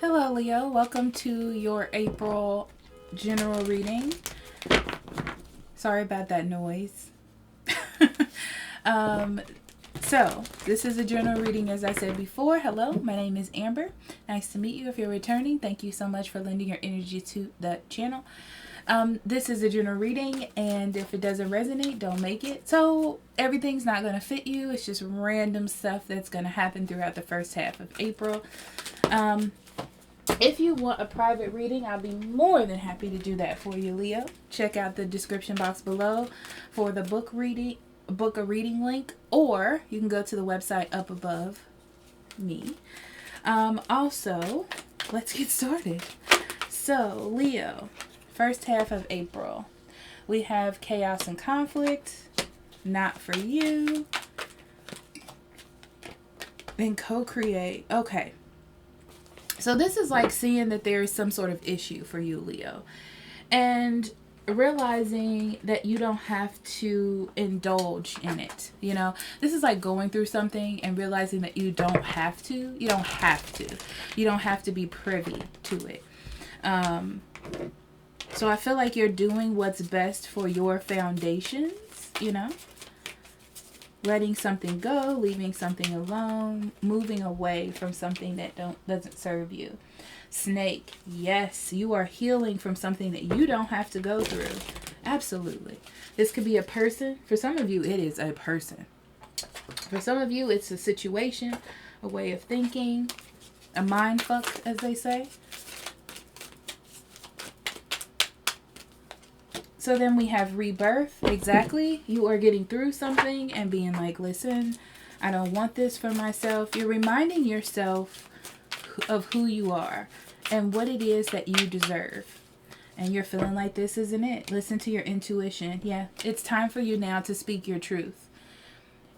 Hello, Leo. Welcome to your April general reading. Sorry about that noise. So, this is a general reading, as I said before. Hello, my name is Amber. Nice to meet you. If you're returning, thank you so much for lending your energy to the channel. This is a general reading, and if it doesn't resonate, don't make it. So, everything's not going to fit you. It's just random stuff that's going to happen throughout the first half of April. If you want a private reading, I'll be more than happy to do that for you, Leo. Check out the description box below for the book a reading link, or you can go to the website up above me. Also, let's get started. So, Leo, first half of April, we have chaos and conflict, not for you, then co-create. Okay. So this is like seeing that there is some sort of issue for you, Leo, and realizing that you don't have to indulge in it. You know, this is like going through something and realizing that you don't have to. You don't have to. You don't have to be privy to it. So I feel like you're doing what's best for your foundations, you know. Letting something go, leaving something alone, moving away from something that doesn't serve you. Snake, yes, you are healing from something that you don't have to go through. Absolutely. This could be a person. For some of you, it is a person. For some of you, it's a situation, a way of thinking, a mind fuck, as they say. So then we have rebirth. Exactly. You are getting through something and being like, listen, I don't want this for myself. You're reminding yourself of who you are and what it is that you deserve. And you're feeling like this isn't it. Listen to your intuition. Yeah, it's time for you now to speak your truth.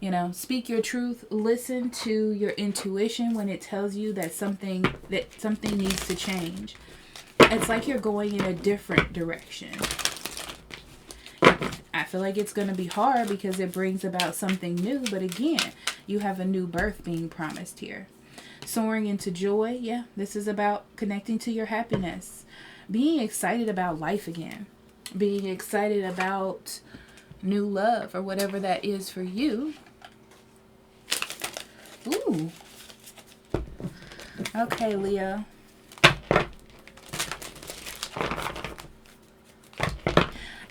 You know, speak your truth. Listen to your intuition when it tells you that something needs to change. It's like you're going in a different direction. I feel like it's going to be hard because it brings about something new. But again, you have a new birth being promised here. Soaring into joy. Yeah, this is about connecting to your happiness. Being excited about life again. Being excited about new love or whatever that is for you. Ooh. Okay, Leo.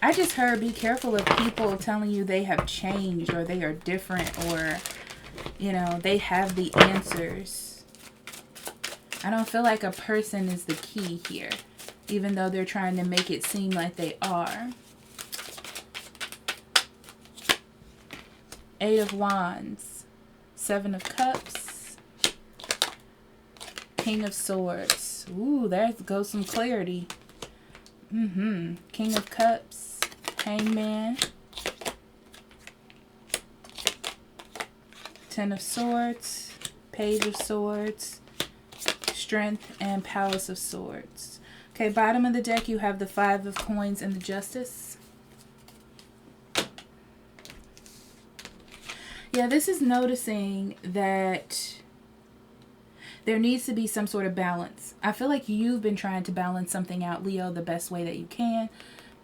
I just heard be careful of people telling you they have changed or they are different or, you know, they have the answers. I don't feel like a person is the key here, even though they're trying to make it seem like they are. Eight of Wands, Seven of Cups, King of Swords. Ooh, there goes some clarity. King of Cups. Hangman, Ten of Swords, Page of Swords, Strength, and Palace of Swords. Okay, bottom of the deck you have the Five of Coins and the Justice. Yeah, this is noticing that there needs to be some sort of balance. I feel like you've been trying to balance something out, Leo, the best way that you can,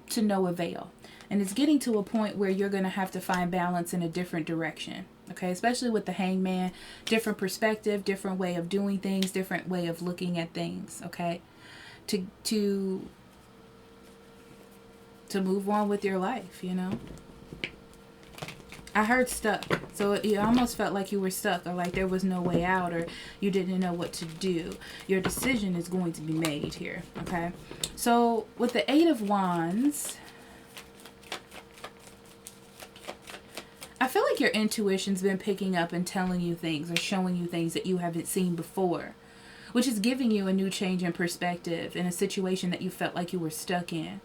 to no avail. And it's getting to a point where you're going to have to find balance in a different direction. Okay, especially with the Hangman. Different perspective, different way of doing things, different way of looking at things. Okay, to move on with your life, you know. I heard stuck. So it almost felt like you were stuck or like there was no way out or you didn't know what to do. Your decision is going to be made here. Okay, so with the Eight of Wands, I feel like your intuition's been picking up and telling you things or showing you things that you haven't seen before, which is giving you a new change in perspective in a situation that you felt like you were stuck in.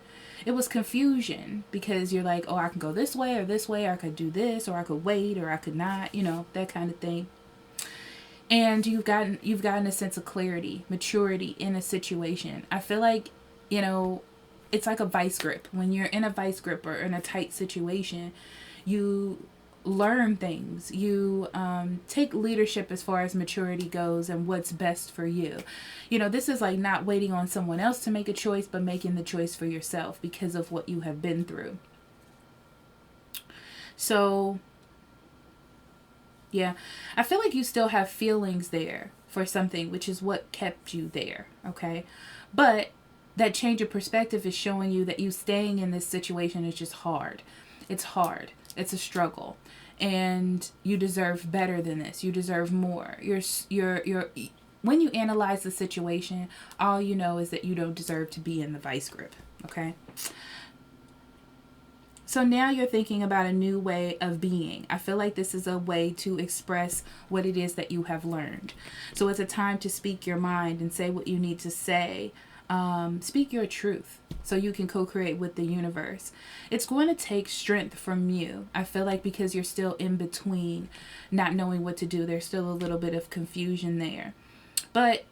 It was confusion because you're like, oh, I can go this way, or I could do this, or I could wait, or I could not, you know, that kind of thing. And you've gotten a sense of clarity, maturity in a situation. I feel like, you know, it's like a vice grip. When you're in a vice grip or in a tight situation, you learn things. You take leadership as far as maturity goes and what's best for you. You know, this is like not waiting on someone else to make a choice, but making the choice for yourself because of what you have been through. So, yeah, I feel like you still have feelings there for something, which is what kept you there, okay? But that change of perspective is showing you that you staying in this situation is just hard. It's hard. It's a struggle. And you deserve better than this. You deserve more. When you analyze the situation, all you know is that you don't deserve to be in the vice grip, okay? So now you're thinking about a new way of being. I feel like this is a way to express what it is that you have learned. So it's a time to speak your mind and say what you need to say. Speak your truth so you can co-create with the universe. It's going to take strength from you. I feel like because you're still in between, not knowing what to do, there's still a little bit of confusion there. But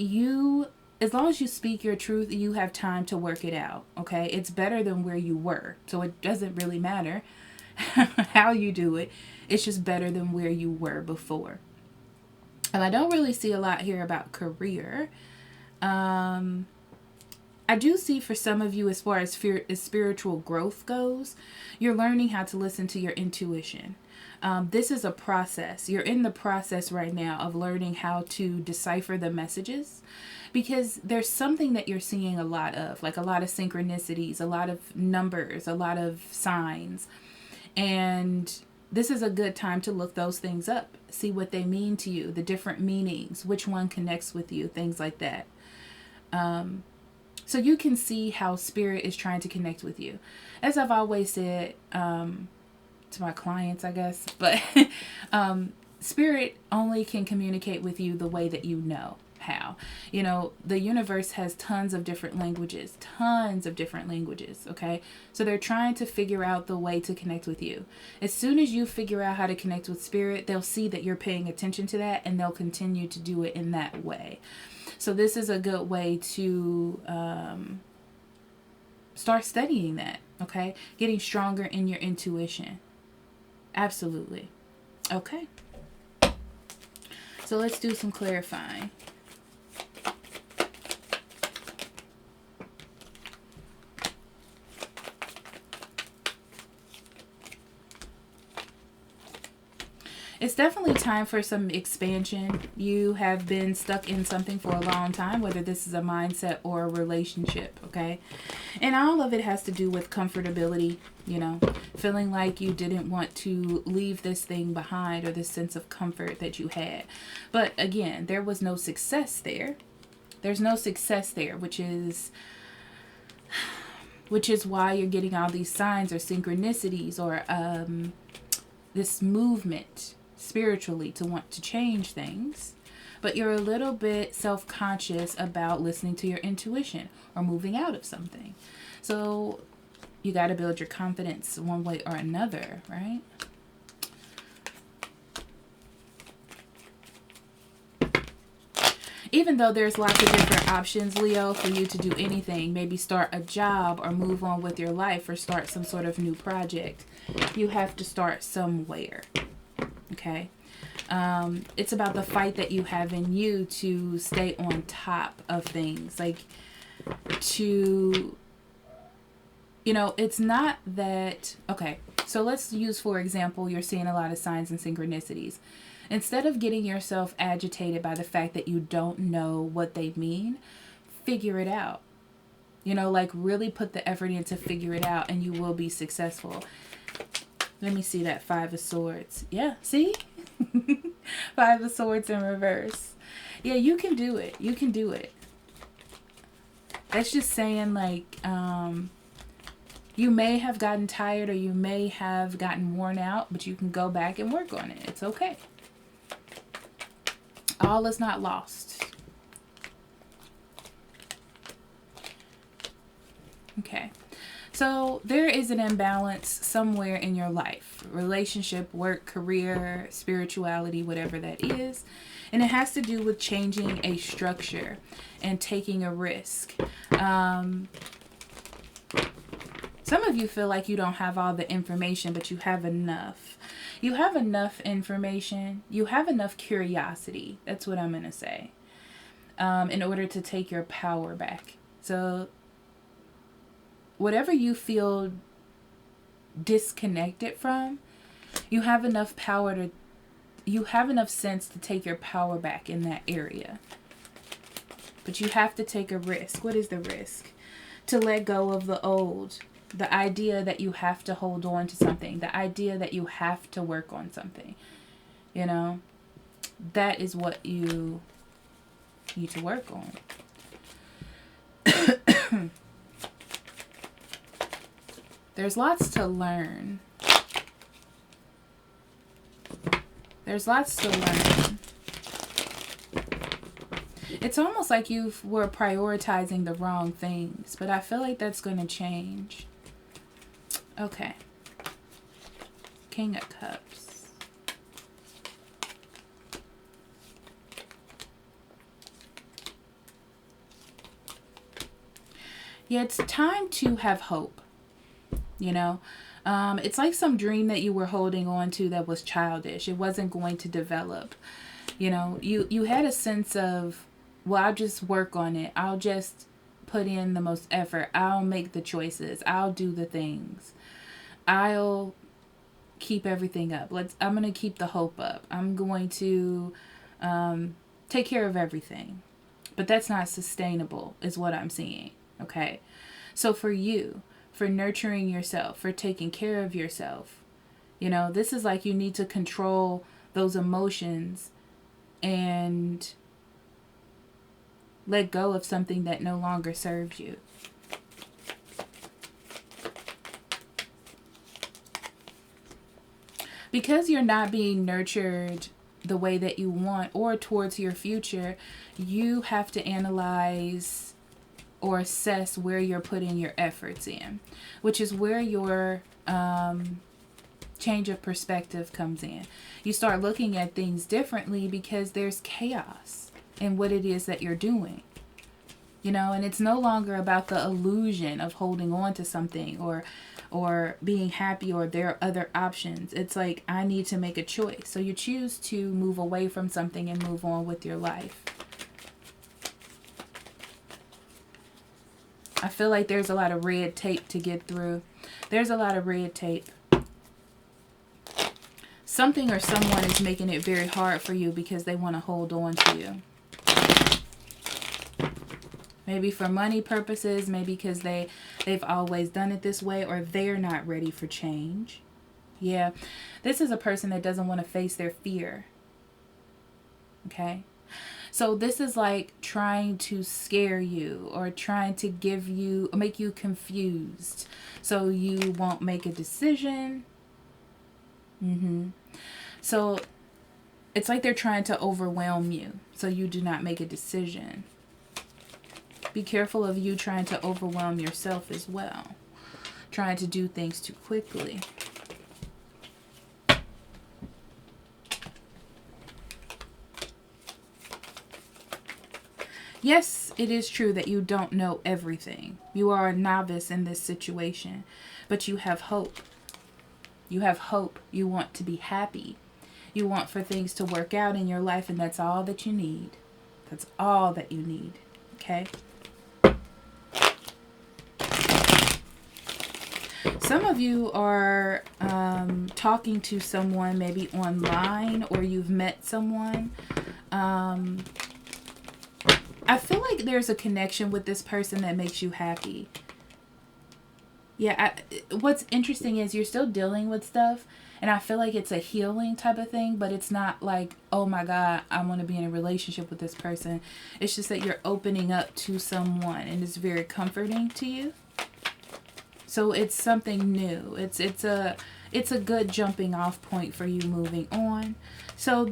as long as you speak your truth, you have time to work it out, okay? It's better than where you were. So it doesn't really matter how you do it. It's just better than where you were before. And I don't really see a lot here about career. I do see for some of you, as far as spiritual growth goes, you're learning how to listen to your intuition. This is a process. You're in the process right now of learning how to decipher the messages, because there's something that you're seeing a lot of, like a lot of synchronicities, a lot of numbers, a lot of signs. And this is a good time to look those things up, see what they mean to you, the different meanings, which one connects with you, things like that. So you can see how spirit is trying to connect with you. As I've always said, to my clients, I guess, but spirit only can communicate with you the way that you know how. You know, the universe has tons of different languages, okay? So they're trying to figure out the way to connect with you. As soon as you figure out how to connect with spirit, they'll see that you're paying attention to that, and they'll continue to do it in that way. So this is a good way to start studying that, okay? Getting stronger in your intuition. Absolutely. Okay. So let's do some clarifying. It's definitely time for some expansion. You have been stuck in something for a long time, whether this is a mindset or a relationship, okay? And all of it has to do with comfortability, you know, feeling like you didn't want to leave this thing behind, or this sense of comfort that you had. But again, there was no success there. There's no success there, which is why you're getting all these signs or synchronicities or this movement spiritually to want to change things, but you're a little bit self-conscious about listening to your intuition or moving out of something. So you got to build your confidence one way or another, right? Even though there's lots of different options, Leo, for you to do anything, maybe start a job or move on with your life or start some sort of new project, you have to start somewhere. Okay. It's about the fight that you have in you to stay on top of things, like to, you know, it's not that, okay, so let's use, for example, you're seeing a lot of signs and synchronicities. Instead of getting yourself agitated by the fact that you don't know what they mean, figure it out. You know, like really put the effort in to figure it out, and you will be successful. Let me see that 5 of Swords. Yeah, see? 5 of Swords in reverse. Yeah, you can do it. You can do it. That's just saying, like, you may have gotten tired or you may have gotten worn out, but you can go back and work on it. It's okay. All is not lost. Okay. So there is an imbalance somewhere in your life. Relationship, work, career, spirituality, whatever that is. And it has to do with changing a structure and taking a risk. Some of you feel like you don't have all the information, but you have enough. You have enough information. You have enough curiosity. That's what I'm going to say. In order to take your power back. So whatever you feel disconnected from, you have enough power to, you have enough sense to take your power back in that area. But you have to take a risk. What is the risk? To let go of the old. The idea that you have to hold on to something. The idea that you have to work on something. You know? That is what you need to work on. There's lots to learn. There's lots to learn. It's almost like you were prioritizing the wrong things, but I feel like that's going to change. Okay. King of Cups. Yeah, it's time to have hope. You know, it's like some dream that you were holding on to that was childish. It wasn't going to develop. You know, you had a sense of, well, I'll just work on it. I'll just put in the most effort. I'll make the choices. I'll do the things. I'll keep everything up. I'm going to keep the hope up. I'm going to take care of everything. But that's not sustainable is what I'm seeing. Okay. So for you, for nurturing yourself, for taking care of yourself, you know, this is like you need to control those emotions and let go of something that no longer serves you. Because you're not being nurtured the way that you want or towards your future, you have to analyze or assess where you're putting your efforts in, which is where your change of perspective comes in. You start looking at things differently because there's chaos in what it is that you're doing. You know, and it's no longer about the illusion of holding on to something or being happy or there are other options. It's like, I need to make a choice. So you choose to move away from something and move on with your life. I feel like there's a lot of red tape to get through. There's a lot of red tape. Something or someone is making it very hard for you because they want to hold on to you. Maybe for money purposes, maybe because they've always done it this way, or they're not ready for change. Yeah, this is a person that doesn't want to face their fear. Okay? So this is like trying to scare you or trying to make you confused so you won't make a decision. So it's like they're trying to overwhelm you so you do not make a decision. Be careful of you trying to overwhelm yourself as well. Trying to do things too quickly. Yes, it is true that you don't know everything. You are a novice in this situation, but you have hope. You have hope. You want to be happy. You want for things to work out in your life, and that's all that you need. That's all that you need. Okay? Some of you are talking to someone maybe online, or you've met someone. I feel like there's a connection with this person that makes you happy. Yeah, what's interesting is you're still dealing with stuff, and I feel like it's a healing type of thing, but it's not like, oh my God, I want to be in a relationship with this person. It's just that you're opening up to someone, and it's very comforting to you. So it's something new. It's a good jumping off point for you moving on. So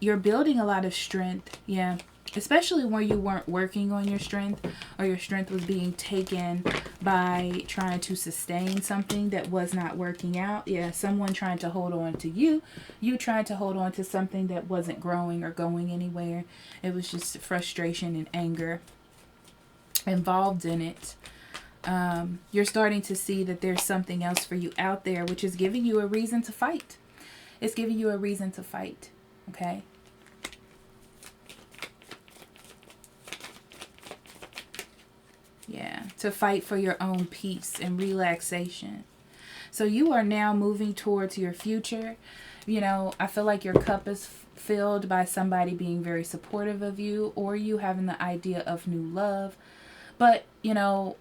you're building a lot of strength. Yeah. Especially when you weren't working on your strength, or your strength was being taken by trying to sustain something that was not working out. Yeah, someone trying to hold on to you. You trying to hold on to something that wasn't growing or going anywhere. It was just frustration and anger involved in it. You're starting to see that there's something else for you out there, which is giving you a reason to fight. It's giving you a reason to fight. Okay. Yeah. To fight for your own peace and relaxation. So you are now moving towards your future. You know, I feel like your cup is filled by somebody being very supportive of you, or you having the idea of new love. But, you know,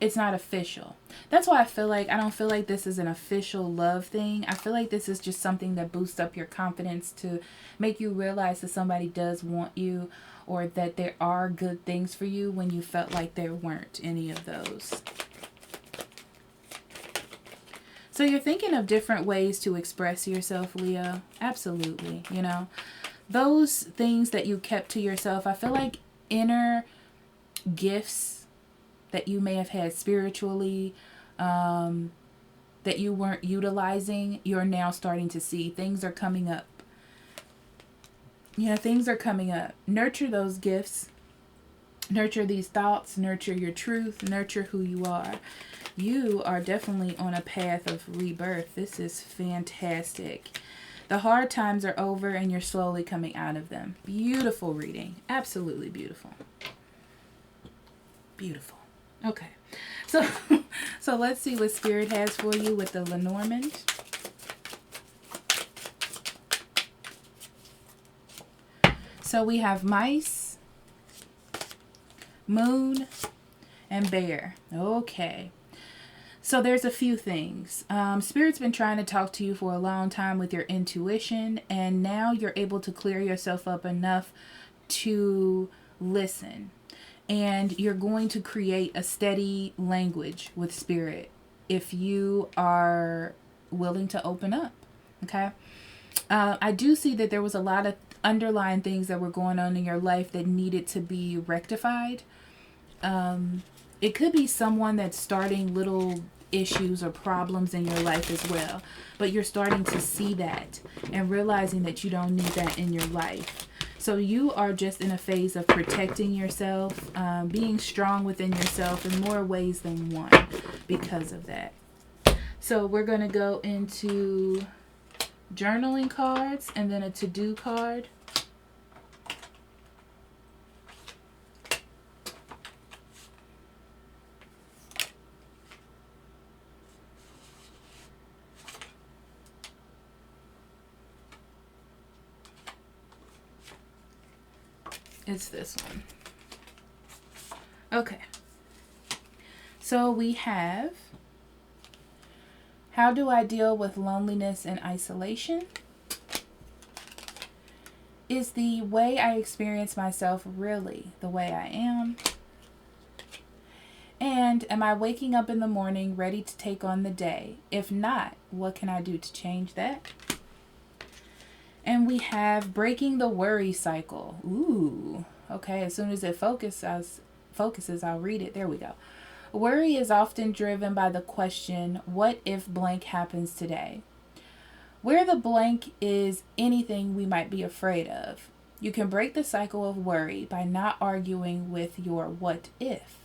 it's not official. That's why I don't feel like this is an official love thing. I feel like this is just something that boosts up your confidence to make you realize that somebody does want you, or that there are good things for you when you felt like there weren't any of those. So you're thinking of different ways to express yourself, Leo. Absolutely. You know, those things that you kept to yourself, I feel like inner gifts that you may have had spiritually, that you weren't utilizing, you're now starting to see. Things are coming up. You know, things are coming up. Nurture those gifts. Nurture these thoughts. Nurture your truth. Nurture who you are. You are definitely on a path of rebirth. This is fantastic. The hard times are over and you're slowly coming out of them. Beautiful reading. Absolutely beautiful. Beautiful. Okay. So let's see what Spirit has for you with the Lenormand. So we have mice, moon, and bear. Okay. So there's a few things. Spirit's been trying to talk to you for a long time with your intuition, and now you're able to clear yourself up enough to listen. And you're going to create a steady language with Spirit if you are willing to open up. Okay. I do see that there was a lot of underlying things that were going on in your life that needed to be rectified. It could be someone that's starting little issues or problems in your life as well. But you're starting to see that and realizing that you don't need that in your life. So you are just in a phase of protecting yourself, being strong within yourself in more ways than one because of that. So we're going to go into journaling cards and then a to-do card. It's this one. Okay. So we have, how do I deal with loneliness and isolation? Is the way I experience myself really the way I am? And am I waking up in the morning ready to take on the day? If not, what can I do to change that? And we have breaking the worry cycle. Ooh, okay. As soon as it focuses, I'll read it. There we go. Worry is often driven by the question, what if blank happens today? Where the blank is anything we might be afraid of. You can break the cycle of worry by not arguing with your what if.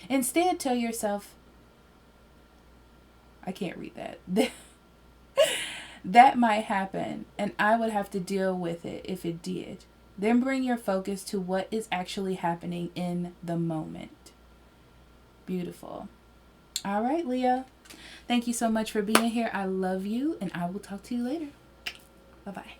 Instead, tell yourself, I can't read that. That might happen, and I would have to deal with it if it did. Then bring your focus to what is actually happening in the moment. Beautiful. All right, Leo. Thank you so much for being here. I love you, and I will talk to you later. Bye-bye.